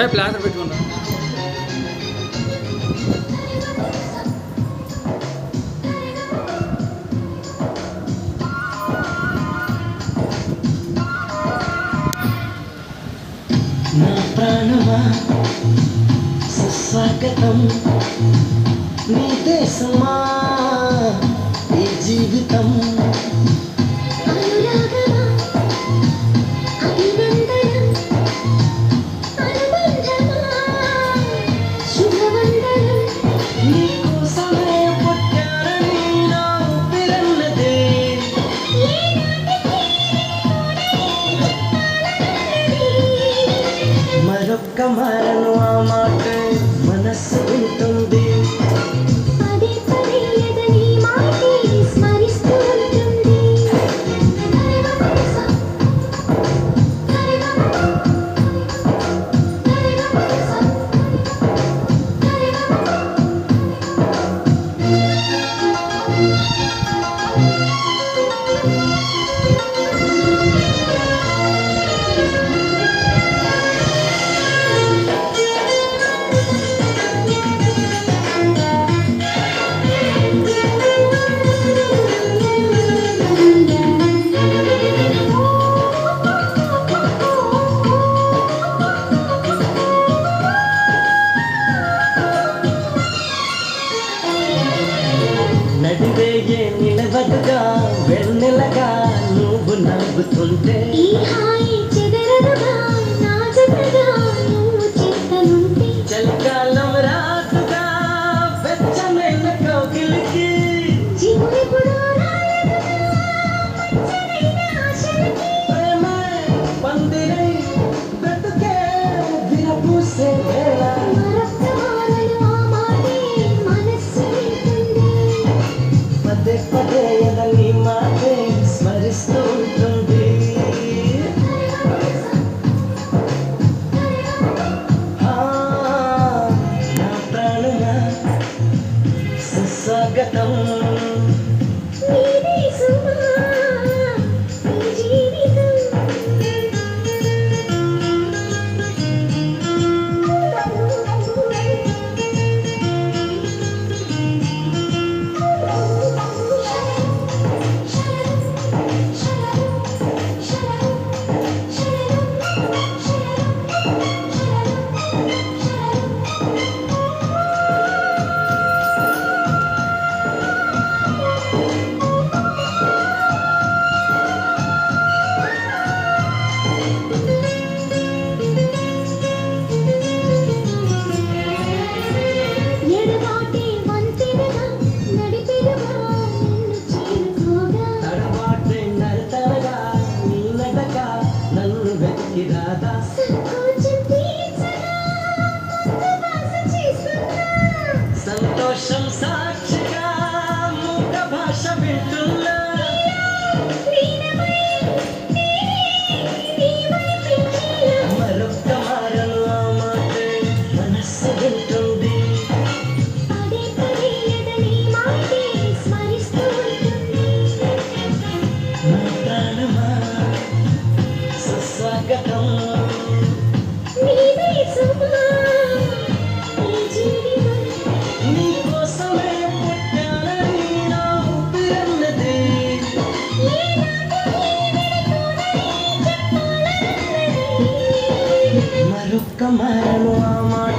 plan పెట్టుకున్నా నా ప్రాణమా సుస్వాగతం నీ దేశమా ఈ జీవితం మరొక్క మారను ఆ మాట మనస్సు వింటుంది పదే పదే ఎదని మాటే స్మరిస్తూ ఉంటుంది నడివేయే నిలవదుగా వెన్నెలగా నువ్వు నవ్వుతుంటే ఈ హాయి చెదరదుగా నా జతగా నువ్వు చేతనుంటే చలికాలం రాదుగా వెచ్చనైన కౌగిలికి జీవుడెప్పుడు రాలేదుగా పచ్చనైన ఆశలకి ప్రేమే పందిరై బ్రతుకే విరపూసే వేళ మరొక్క మారను ఆ మాటే మనస్సు వింటుంది పదే పదే ఎదని మాటే స్మరిస్తూ ఉంటుంది ఆ, నా ప్రాణమా సుస్వాగతం నీదే సుమా నీ జీవితం ఎడబాటే వంతెనగా నడిపెరుగా నిన్ను చేరుకోగా తడబాటే నడతనగా నీ నడక నన్ను వెతికి రాదా సంకోచం తీర్చగా ముఖవాస చేస్తున్నా సంతోషం సాక్షిగా మూక భాష వింటున్నా వీణమై నీవై పిచ్చిలా మరొక్క మారను ఆ మాటే మనస్సు వింటుంది పదే పదే ఎదని మాటే స్మరిస్తూ ఉంటుంది నా ప్రాణమా సుస్వాగతం నీదే సుమా ఈ జీవితం నీ కోసమే పుట్టానని నా ఊపిరన్నది మరొక్క మారను ఆ మాట